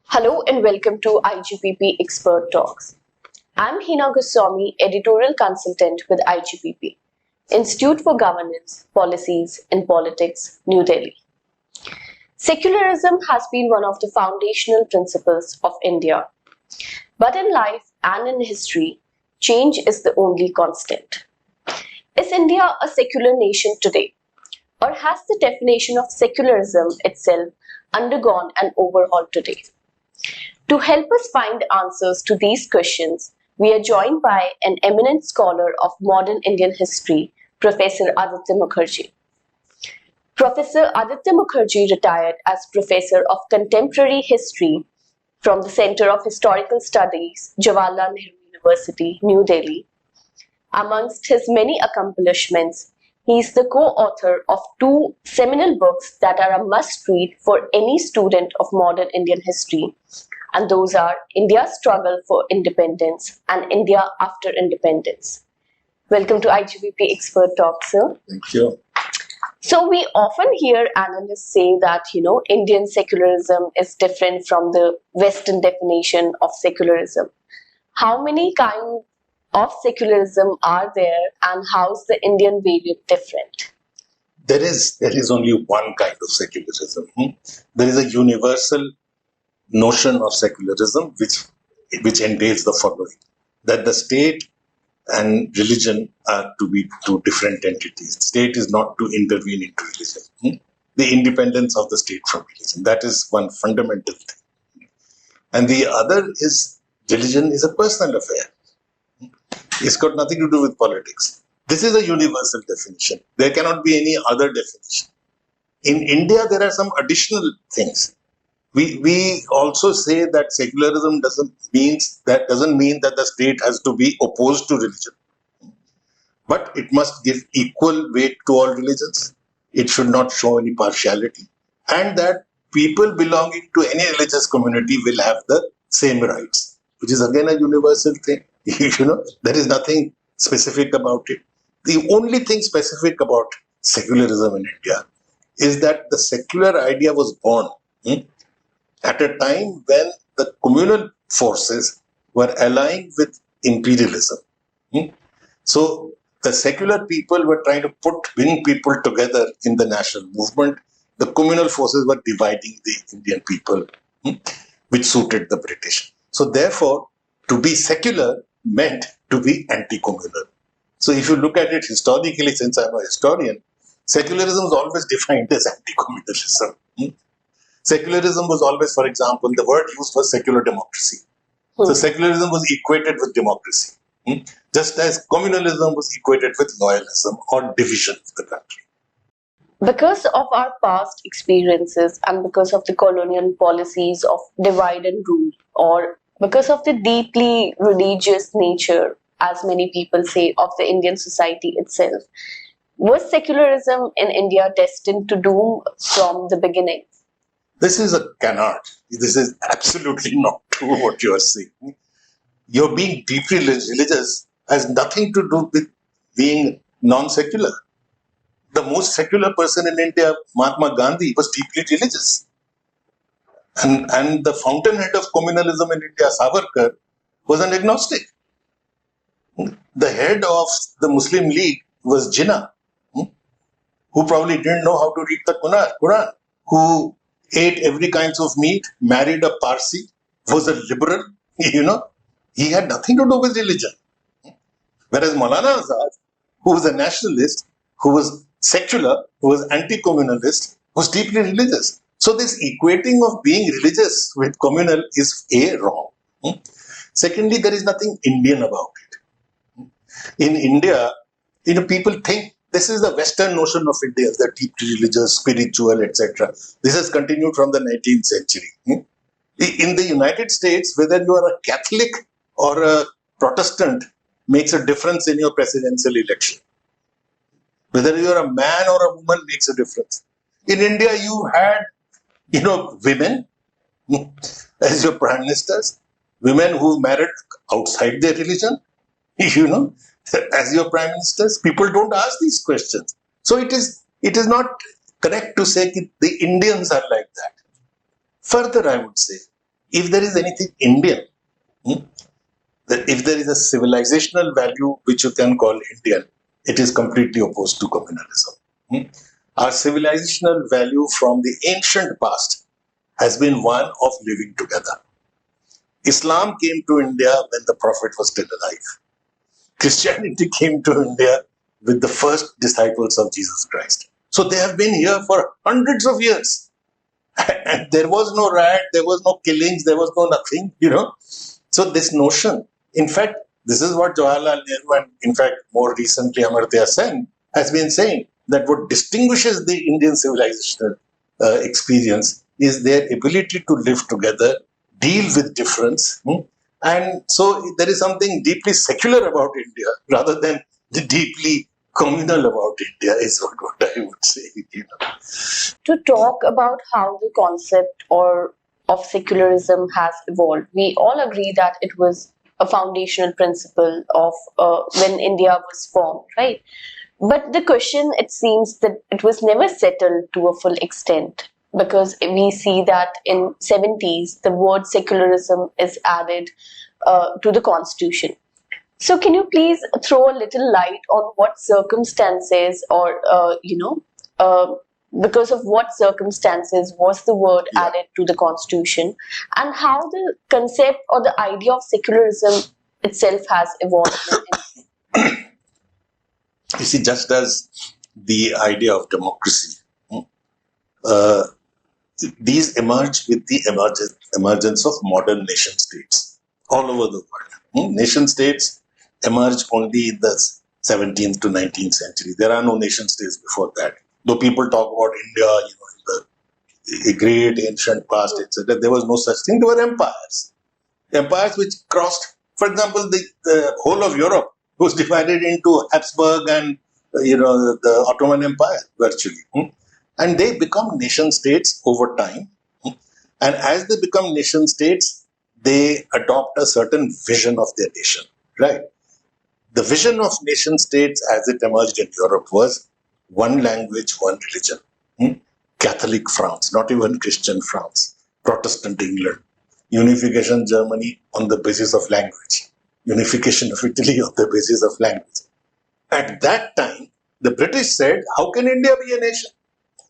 Hello and welcome to IGPP Expert Talks. I'm Heena Goswami, Editorial Consultant with IGPP, Institute for Governance, Policies and Politics, New Delhi. Secularism has been one of the foundational principles of India. But in life and in history, change is the only constant. Is India a secular nation today? Or has the definition of secularism itself undergone an overhaul today? To help us find answers to these questions, we are joined by an eminent scholar of modern Indian history, Professor Aditya Mukherjee. Professor Aditya Mukherjee retired as Professor of Contemporary History from the Center of Historical Studies, Jawaharlal Nehru University, New Delhi. Amongst his many accomplishments, he is the co-author of two seminal books that are a must-read for any student of modern Indian history, and those are India's Struggle for Independence and India After Independence. Welcome to IGPP Expert Talk, sir. Thank you. So we often hear analysts say that, Indian secularism is different from the Western definition of secularism. How many kinds of secularism are there, and how is the Indian variant different? There is only one kind of secularism. There is a universal notion of secularism which entails the following: that the state and religion are to be two different entities. State is not to intervene into religion. The independence of the state from religion. That is one fundamental thing. And the other is religion is a personal affair. It's got nothing to do with politics. This is a universal definition. There cannot be any other definition. In India, there are some additional things. We also say that secularism doesn't mean that the state has to be opposed to religion. But it must give equal weight to all religions. It should not show any partiality. And that people belonging to any religious community will have the same rights, which is again a universal thing. There is nothing specific about it. The only thing specific about secularism in India is that the secular idea was born at a time when the communal forces were allying with imperialism. So the secular people were trying to bring people together in the national movement. The communal forces were dividing the Indian people, which suited the British. So therefore, to be secular meant to be anti-communal. So if you look at it historically, since I'm a historian, secularism is always defined as anti-communalism. Secularism was always, for example, the word used was secular democracy. So secularism was equated with democracy, just as communalism was equated with loyalism or division of the country. Because of our past experiences and because of the colonial policies of divide and rule, or because of the deeply religious nature, as many people say, of the Indian society itself, was secularism in India destined to doom from the beginning? This is a canard. This is absolutely not true what you are saying. Your being deeply religious has nothing to do with being non-secular. The most secular person in India, Mahatma Gandhi, was deeply religious. And the fountainhead of communalism in India, Savarkar, was an agnostic. The head of the Muslim League was Jinnah, who probably didn't know how to read the Quran, who ate every kind of meat, married a Parsi, was a liberal, he had nothing to do with religion. Whereas Maulana Azad, who was a nationalist, who was secular, who was anti-communalist, was deeply religious. So this equating of being religious with communal is wrong. Secondly, there is nothing Indian about it. In India, people think this is the Western notion of India, the deeply religious, spiritual, etc. This has continued from the 19th century. In the United States, whether you are a Catholic or a Protestant makes a difference in your presidential election. Whether you are a man or a woman makes a difference. In India, you had women as your prime ministers, women who married outside their religion, as your prime ministers. People don't ask these questions. So it is not correct to say that the Indians are like that. Further, I would say, if there is anything Indian, that if there is a civilizational value which you can call Indian, it is completely opposed to communalism. Our civilizational value from the ancient past has been one of living together. Islam came to India when the Prophet was still alive. Christianity came to India with the first disciples of Jesus Christ. So they have been here for hundreds of years. And there was no riot, there was no killings, there was no nothing, So this notion, in fact, this is what Jawaharlal Nehru and in fact more recently Amartya Sen has been saying, that what distinguishes the Indian civilizational experience is their ability to live together, deal with difference. And so there is something deeply secular about India rather than deeply communal about India is what I would say. To talk about how the concept of secularism has evolved, we all agree that it was a foundational principle of when India was formed, right? But the question, it seems that it was never settled to a full extent, because we see that in 70s, the word secularism is added to the constitution. So can you please throw a little light on what circumstances or, because of what circumstances was the word added to the constitution, and how the concept or the idea of secularism itself has evolved? You see, just as the idea of democracy, these emerged with the emergence of modern nation states all over the world. Nation states emerged only in the 17th to 19th century. There are no nation states before that. Though people talk about India, in the great ancient past, etc., there was no such thing. There were empires. Empires which crossed, for example, the whole of Europe was divided into Habsburg and the Ottoman Empire virtually, and they become nation states over time. And as they become nation states, they adopt a certain vision of their nation. Right? The vision of nation states as it emerged in Europe was one language, one religion. Catholic France, not even Christian France. Protestant England. Unification Germany on the basis of language. Unification of Italy on the basis of language. At that time, the British said, how can India be a nation?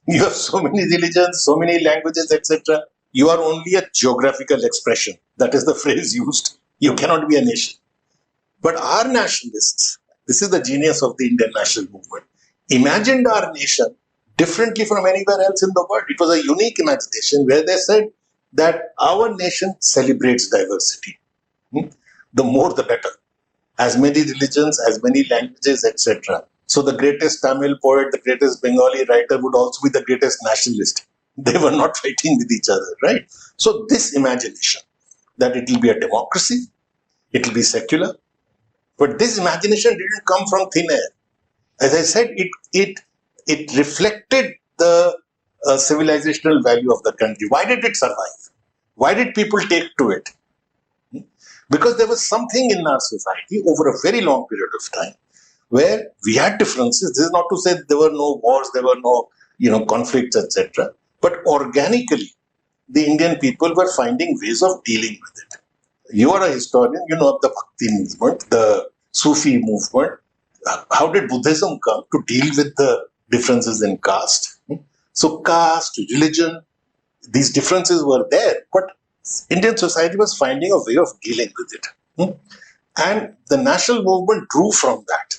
You have so many religions, so many languages, etc. You are only a geographical expression. That is the phrase used. You cannot be a nation. But our nationalists, this is the genius of the Indian national movement, imagined our nation differently from anywhere else in the world. It was a unique imagination where they said that our nation celebrates diversity. The more the better. As many religions, as many languages, etc. So the greatest Tamil poet, the greatest Bengali writer would also be the greatest nationalist. They were not fighting with each other, right? So this imagination that it will be a democracy, it will be secular, but this imagination didn't come from thin air. As I said, it reflected the civilizational value of the country. Why did it survive? Why did people take to it? Because there was something in our society over a very long period of time where we had differences. This is not to say there were no wars, there were no conflicts, etc. But organically, the Indian people were finding ways of dealing with it. You are a historian, you know of the Bhakti movement, the Sufi movement. How did Buddhism come to deal with the differences in caste? So caste, religion, these differences were there, but Indian society was finding a way of dealing with it. And the national movement drew from that.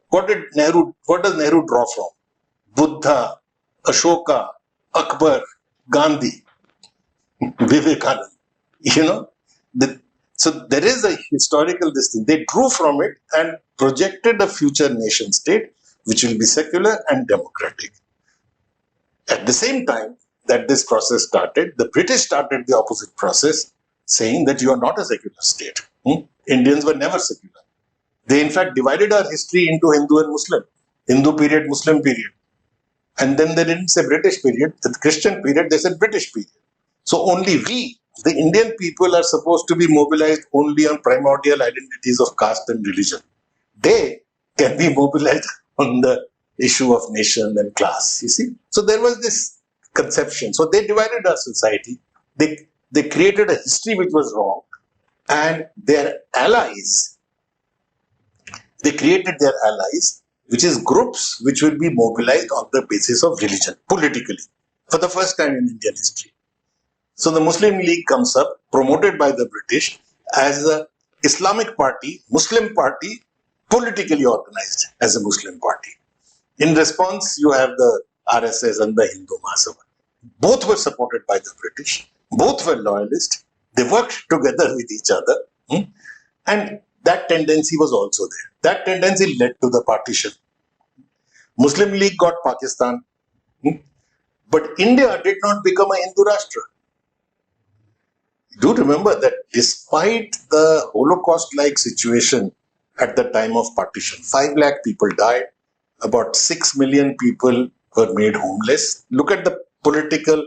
What does Nehru draw from? Buddha, Ashoka, Akbar, Gandhi, Vivekananda. So there is a historical thing. They drew from it and projected a future nation state which will be secular and democratic. At the same time that this process started, the British started the opposite process, saying that you are not a secular state. Indians were never secular. They in fact divided our history into Hindu and Muslim. Hindu period, Muslim period. And then they didn't say British period, the Christian period, they said British period. So only we, the Indian people, are supposed to be mobilized only on primordial identities of caste and religion. They can be mobilized on the issue of nation and class, you see. So there was this conception. So they divided our society. They They created a history which was wrong, and their allies, they created their allies, which is groups which will be mobilized on the basis of religion, politically, for the first time in Indian history. So the Muslim League comes up, promoted by the British, as a Islamic party, Muslim party, politically organized as a Muslim party. In response, you have the RSS and the Hindu Mahasabha. Both were supported by the British. Both were loyalist. They worked together with each other. And that tendency was also there. That tendency led to the partition. Muslim League got Pakistan. But India did not become a Hindu Rashtra. Do remember that despite the Holocaust-like situation at the time of partition, 5 lakh people died, about 6 million people were made homeless. Look at the political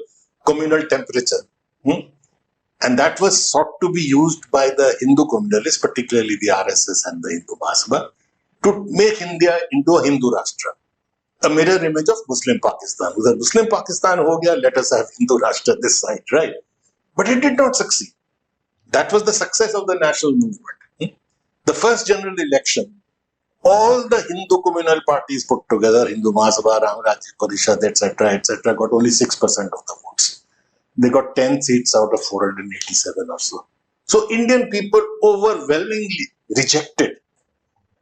communal temperature. And that was sought to be used by the Hindu communalists, particularly the RSS and the Hindu Mahasabha, to make India into a Hindu Rashtra, a mirror image of Muslim Pakistan. Whether Muslim Pakistan ho gaya, let us have Hindu Rashtra this side, right? But it did not succeed. That was the success of the national movement. The first general election, all the Hindu communal parties put together, Hindu Mahasabha, Ram Rajya Parishad, etc., got only 6% of the votes. They got 10 seats out of 487 or so. So Indian people overwhelmingly rejected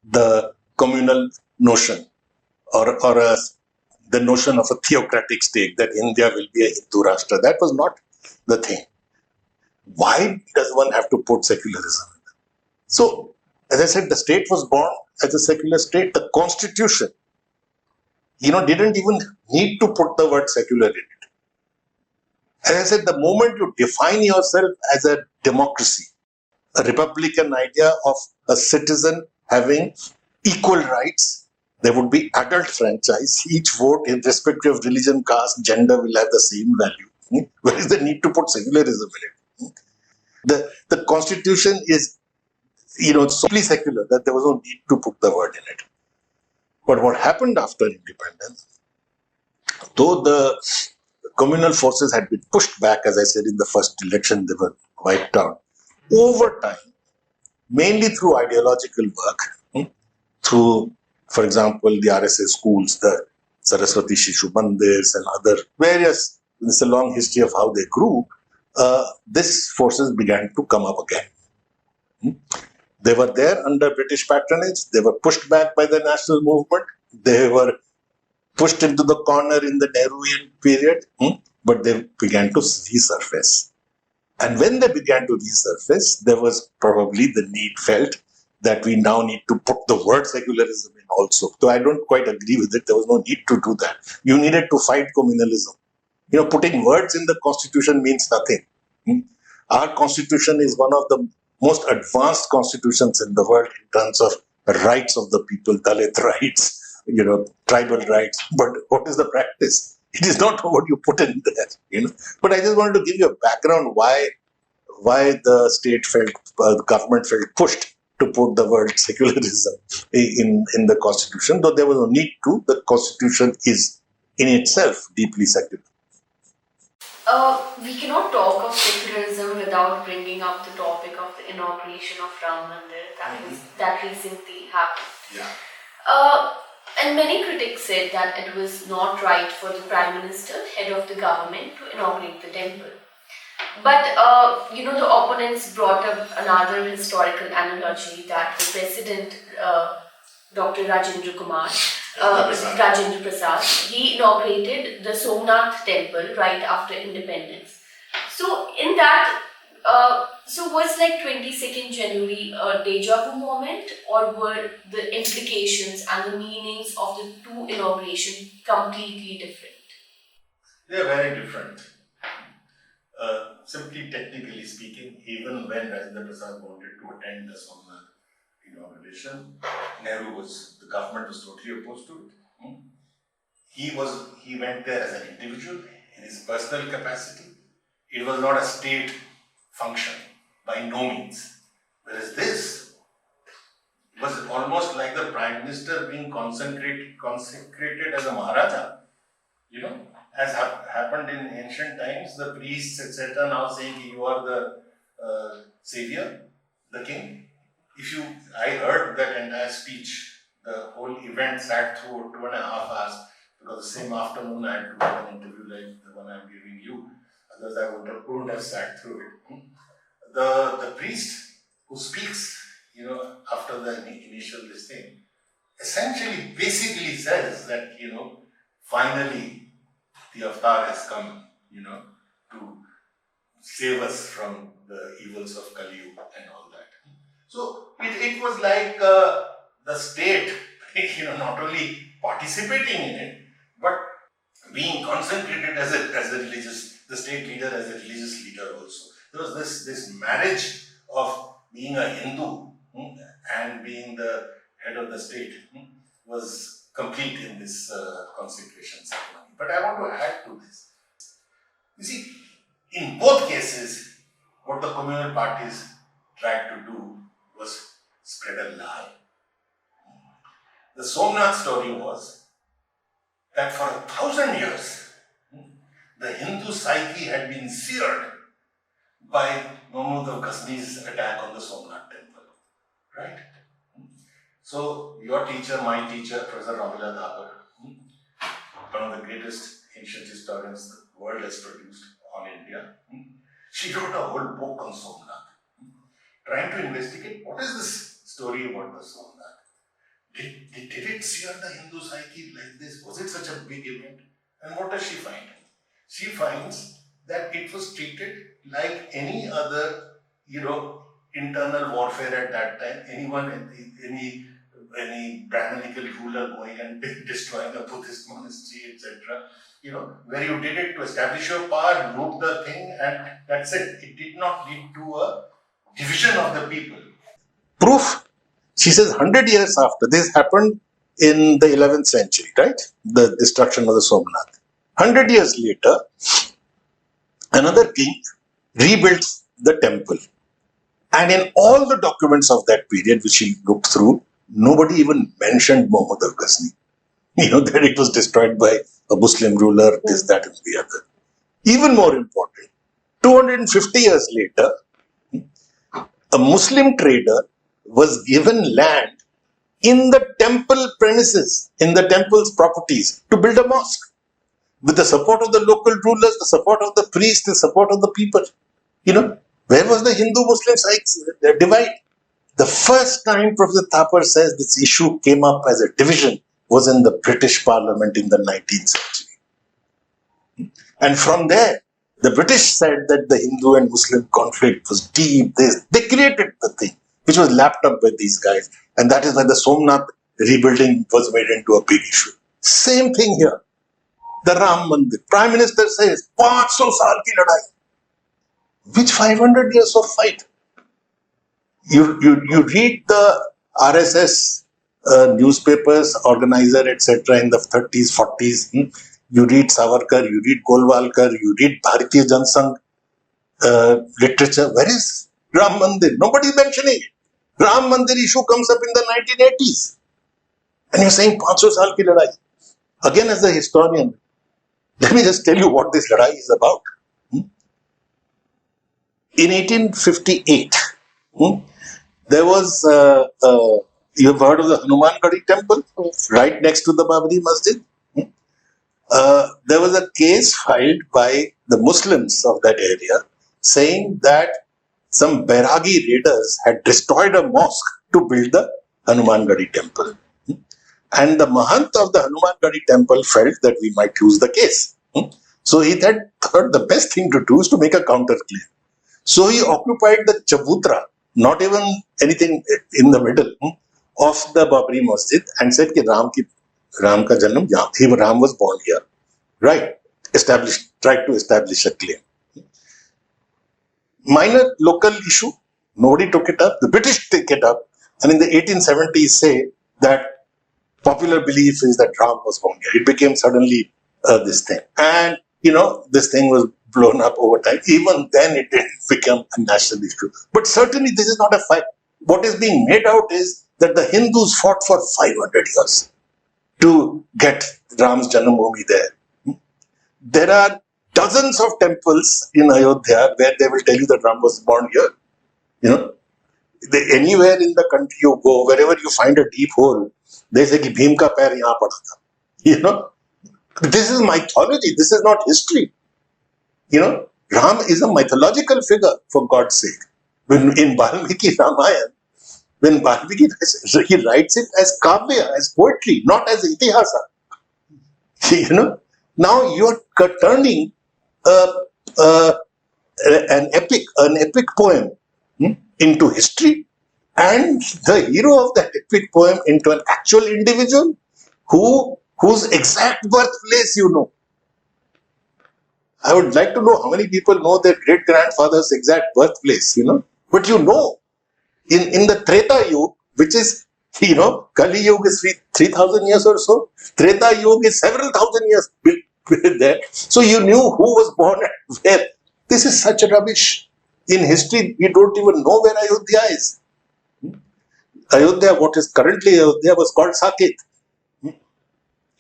the communal notion or the notion of a theocratic state, that India will be a Hindu Rashtra. That was not the thing. Why does one have to put secularism? So, as I said, the state was born as a secular state. The constitution, didn't even need to put the word secular in it. As I said, the moment you define yourself as a democracy, a republican idea of a citizen having equal rights, there would be adult franchise. Each vote, irrespective of religion, caste, gender, will have the same value. Where is the need to put secularism in it? The constitution is, solely secular, that there was no need to put the word in it. But what happened after independence, though the communal forces had been pushed back, as I said, in the first election, they were wiped out. Over time, mainly through ideological work, through, for example, the RSS schools, the Saraswati Shishu Mandirs and other various, it's a long history of how they grew, these forces began to come up again. They were there under British patronage. They were pushed back by the national movement. They were pushed into the corner in the Nehruian period, but they began to resurface. And when they began to resurface, there was probably the need felt that we now need to put the word secularism in also. So I don't quite agree with it. There was no need to do that. You needed to fight communalism. Putting words in the constitution means nothing. Our constitution is one of the most advanced constitutions in the world in terms of rights of the people, Dalit rights, tribal rights. But what is the practice? It is not what you put in there, But I just wanted to give you a background why the state the government felt pushed to put the word secularism in the constitution, though there was no need to. The constitution is in itself deeply secular. We cannot talk of secularism without bringing up the topic of the inauguration of Ram Mandir that recently happened. Yeah. And many critics said that it was not right for the Prime Minister, head of the government, to inaugurate the temple. But, the opponents brought up another historical analogy that the President, Dr. Rajendra Prasad, he inaugurated the Somnath temple right after independence. So in that, was like 22nd January a deja vu moment, or were the implications and the meanings of the two inaugurations completely different? They are very different. Simply technically speaking, even when Rajendra Prasad wanted to attend the Somnath inauguration, the government was totally opposed to it. He went there as an individual in his personal capacity. It was not a state function by no means. Whereas this was almost like the Prime Minister being consecrated as a Maharaja, as happened in ancient times, the priests, etc., now saying you are the savior, the king. I heard that entire speech, the whole event sat through 2.5 hours, because the same afternoon I had to give an interview like the one I'm giving you. Otherwise, I wouldn't have sat through it. The priest who speaks, after the initial listing, essentially, basically says that, finally the avatar has come, to save us from the evils of Kali Yuga and all that. So it was like the state, not only participating in it, but being consecrated as the state leader, as a religious leader also. There was this marriage of being a Hindu and being the head of the state was complete in this consecration ceremony. But I want to add to this. You see, in both cases, what the communal parties tried to do was spread a lie. The Somnath story was that for 1,000 years, the Hindu psyche had been seared by Mahmud of Ghazni's attack on the Somnath temple. Right? So, your teacher, my teacher, Professor Ramila Thapar, one of the greatest ancient historians the world has produced on India, she wrote a whole book on Somnath, trying to investigate what is this story about the Somnath. Did it sear the Hindu psyche like this? Was it such a big event? And what does she find? She finds that it was treated like any other, internal warfare at that time. Any Brahminical ruler going and destroying a Buddhist monastery, etc. Where you did it to establish your power, root the thing, and that's it. It did not lead to a division of the people. Proof. She says 100 years after this happened in the 11th century, right? The destruction of the Somnath. 100 years later, another king rebuilt the temple. And in all the documents of that period, which he looked through, nobody even mentioned Muhammad of Ghazni. That it was destroyed by a Muslim ruler, this, that, and the other. Even more important, 250 years later, a Muslim trader was given land in the temple premises, in the temple's properties, to build a mosque. With the support of the local rulers, the support of the priests, the support of the people. Where was the Hindu-Muslim divide? The first time Professor Thapar says this issue came up as a division was in the British Parliament in the 19th century. And from there, the British said that the Hindu and Muslim conflict was deep. They created the thing, which was lapped up by these guys. And that is why the Somnath rebuilding was made into a big issue. Same thing here. The Ram Mandir. Prime Minister says, 500 saal ki ladai. Which 500 years of fight? You read the RSS newspapers, organizer, etc. in the 30s, 40s. You read Savarkar, you read Golwalkar, you read Bharatiya Jansangh literature. Where is Ram Mandir? Nobody is mentioning it. Ram Mandir issue comes up in the 1980s. And you're saying 500 saal ki ladai. Again, as a historian, let me just tell you what this ladai is about. In 1858, there was, you have heard of the Hanuman Gadi temple, right next to the Babri Masjid. There was a case filed by the Muslims of that area saying that some Bairagi raiders had destroyed a mosque to build the Hanuman Gadi temple. And the Mahant of the Hanuman Gadi temple felt that we might lose the case. So he thought the best thing to do is to make a counter claim. So he occupied the Chabutra, not even anything in the middle of the Babri Masjid, and said that Ram ka janam yahan, Ram was born here. Right? Tried to establish a claim. Minor local issue, nobody took it up. The British took it up, and in the 1870s say that popular belief is that Ram was born here. It became suddenly this thing. And, this thing was blown up over time. Even then it didn't become a national issue. But certainly this is not a fight. What is being made out is that the Hindus fought for 500 years to get Ram's Janambhoomi there. There are dozens of temples in Ayodhya where they will tell you that Ram was born here. You know, anywhere in the country you go, wherever you find a deep hole, they say कि भीम का पैर यहाँ पड़ा था. You know, this is mythology. This is not history. You know, Ram is a mythological figure, for God's sake. When in Valmiki Ramayana, when Valmiki, he writes it as kavya, as poetry, not as itihasa. You know, now you are turning an epic poem into history, and the hero of that epic poem into an actual individual whose exact birthplace you know. I would like to know how many people know their great grandfather's exact birthplace, you know. But you know, in the Treta Yuga, which is, you know, Kali Yuga is 3,000 years or so, Treta Yuga is several thousand years there. So you knew who was born and where. This is such rubbish. In history, we don't even know where Ayodhya is. Ayodhya, what is currently Ayodhya, was called Saket.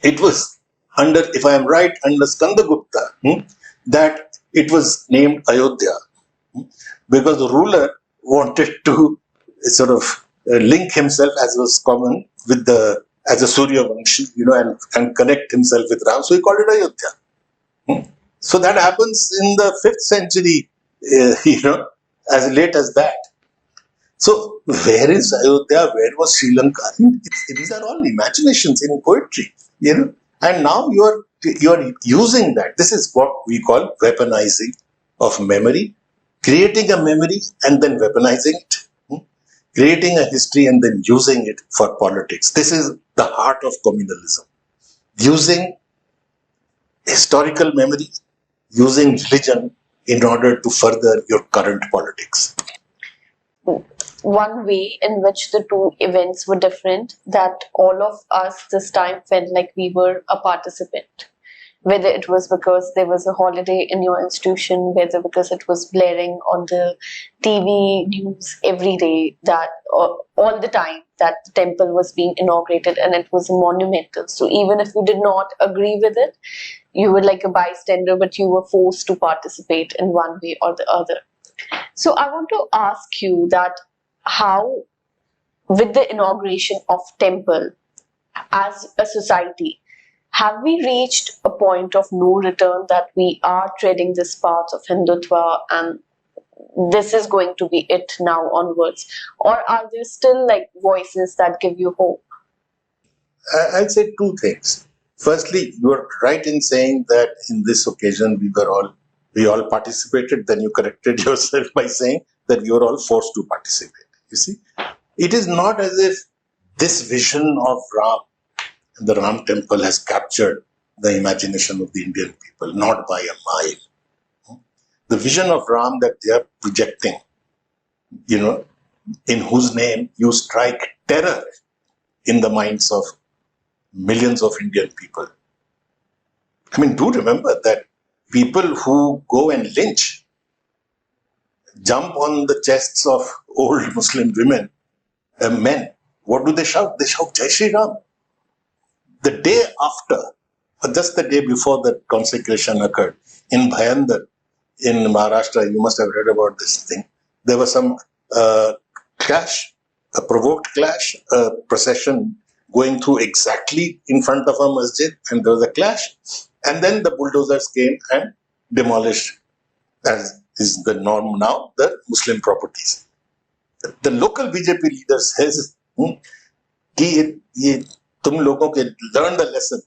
It was under, if I am right, under Skandagupta, that it was named Ayodhya because the ruler wanted to sort of link himself, as was common, with the as a Surya Vansh, you know, and connect himself with Ram. So he called it Ayodhya. So that happens in the 5th century, you know, as late as that. So where is Ayodhya? Where was Sri Lanka? These are all imaginations in poetry, you know. And now you are using that. This is what we call weaponizing of memory, creating a memory and then weaponizing it, creating a history and then using it for politics. This is the heart of communalism. Using historical memory, using religion in order to further your current politics. One way in which the two events were different, that all of us this time felt like we were a participant. Whether it was because there was a holiday in your institution, whether because it was blaring on the TV news every day, that all the time that the temple was being inaugurated and it was monumental. So even if you did not agree with it, you were like a bystander, but you were forced to participate in one way or the other. So I want to ask you that how, with the inauguration of temple as a society, have we reached a point of no return that we are treading this path of Hindutva and this is going to be it now onwards? Or are there still like voices that give you hope? I'd say two things. Firstly, you are right in saying that in this occasion we all participated. Then you corrected yourself by saying that we were all forced to participate. You see, it is not as if this vision of Ram and the Ram temple has captured the imagination of the Indian people, not by a mile. The vision of Ram that they are projecting, you know, in whose name you strike terror in the minds of millions of Indian people. I mean, do remember that people who go and lynch, jump on the chests of old Muslim women, men, what do they shout? They shout Jai Shri Ram. The day after, or just the day before the consecration occurred, in Bhayandar, in Maharashtra, you must have read about this thing, there was some clash, a provoked clash, a procession going through exactly in front of a masjid, and there was a clash. And then the bulldozers came and demolished, as is the norm now, the Muslim properties. The local BJP leader says, कि ये तुम लोगों के learn the lesson.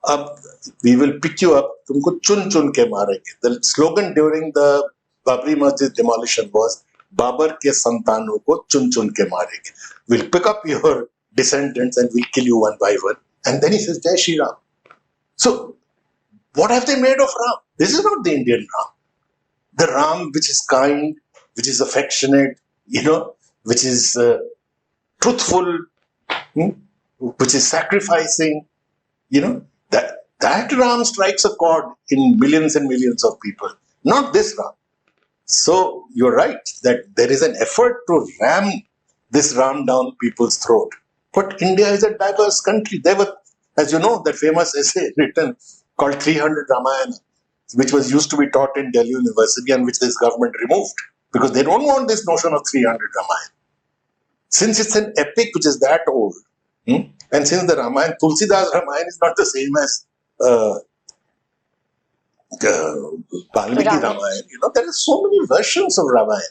अब we will pick you up, तुमको चुन चुन के मारेंगे. The slogan during the Babri Masjid demolition was, Babar के संतानों को चुन चुन के मारेंगे. We'll pick up your descendants and we'll kill you one by one. And then he says, Jai Shri Ram. So, what have they made of Ram? This is not the Indian Ram. The Ram which is kind, which is affectionate, you know, which is truthful, which is sacrificing, you know, that Ram strikes a chord in millions and millions of people, not this Ram. So you're right that there is an effort to ram this Ram down people's throat. But India is a diverse country. There were, as you know, that famous essay written called 300 Ramayana. which was used to be taught in Delhi University and which this government removed because they don't want this notion of 300 Ramayana. Since it's an epic which is that old, and since the Ramayana, Tulsidas Ramayana is not the same as Valmiki Ramayana, there are so many versions of Ramayana,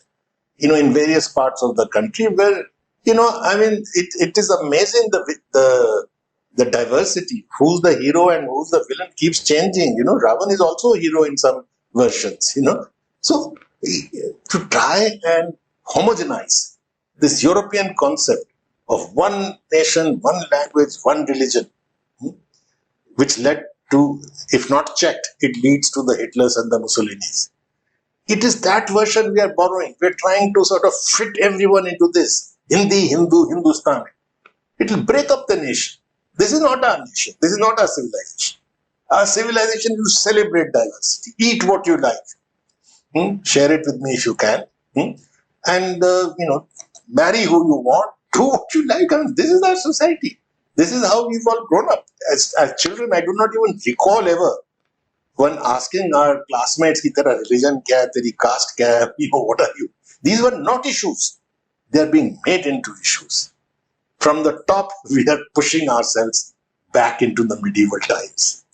in various parts of the country where, it is amazing the diversity. Who's the hero and who's the villain keeps changing. Ravan is also a hero in some versions, So, to try and homogenize this European concept of one nation, one language, one religion, which led to, if not checked, it leads to the Hitlers and the Mussolinis. It is that version we are borrowing. We're trying to sort of fit everyone into this. Hindi, Hindu, Hindustani. It will break up the nation. This is not our nation. This is not our civilization. Our civilization, you celebrate diversity. Eat what you like. Share it with me if you can. And, marry who you want. Do what you like. This is our society. This is how we've all grown up. As children, I do not even recall ever when asking our classmates, ki tera religion kya hai, teri caste kya hai, what are you? These were not issues. They are being made into issues. From the top, we are pushing ourselves back into the medieval times.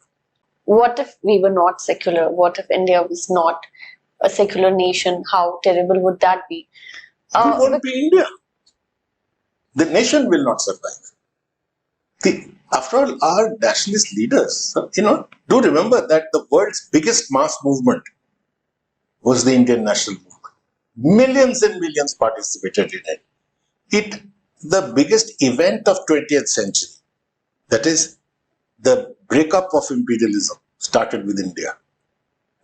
What if we were not secular? What if India was not a secular nation? How terrible would that be? It won't be India. The nation will not survive. After all, our nationalist leaders, do remember that the world's biggest mass movement was the Indian national movement. Millions and millions participated in it. The biggest event of 20th century, that is the breakup of imperialism, started with India.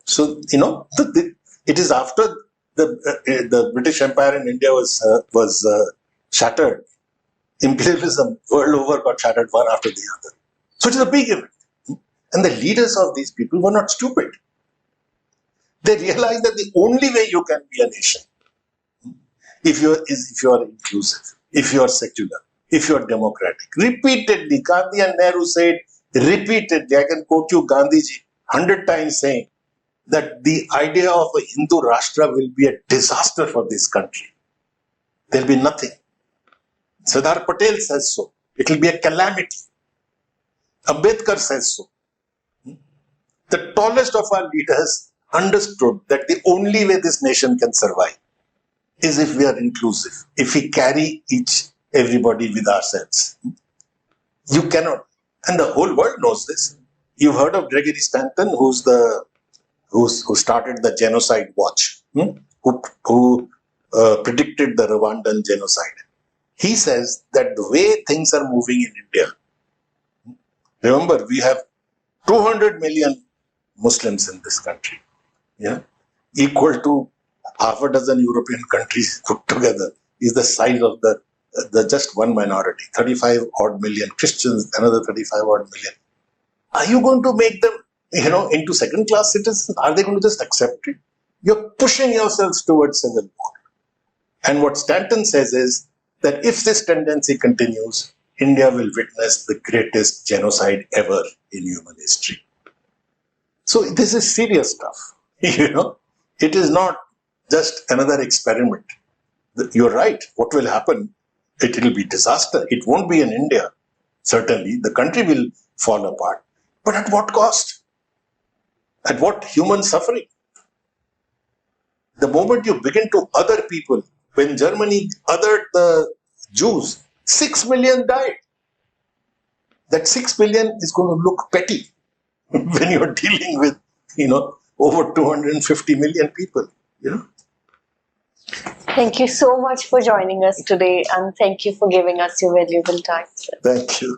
So, it is after the British Empire in India was shattered. Imperialism world over got shattered one after the other. So it is a big event. And the leaders of these people were not stupid. They realized that the only way you can be a nation is if you are inclusive, if you are secular, if you are democratic. Repeatedly, Gandhi and Nehru said repeatedly, I can quote you Gandhiji 100 times saying that the idea of a Hindu Rashtra will be a disaster for this country. There will be nothing. Sardar Patel says so. It will be a calamity. Ambedkar says so. The tallest of our leaders understood that the only way this nation can survive is if we are inclusive, if we carry everybody with ourselves. You cannot, and the whole world knows this. You've heard of Gregory Stanton, who started the Genocide Watch, who predicted the Rwandan genocide. He says that the way things are moving in India, remember, we have 200 million Muslims in this country, equal to half a dozen European countries put together, is the size of the just one minority, 35 odd million Christians, another 35 odd million. Are you going to make them, into second-class citizens? Are they going to just accept it? You're pushing yourselves towards civil war. And what Stanton says is that if this tendency continues, India will witness the greatest genocide ever in human history. So this is serious stuff. It is not just another experiment. You're right. What will happen? It will be disaster. It won't be in India. Certainly, the country will fall apart. But at what cost? At what human suffering? The moment you begin to other people, when Germany othered the Jews, 6 million died. That 6 million is going to look petty when you're dealing with, over 250 million people, Thank you so much for joining us today, and thank you for giving us your valuable time. Thank you.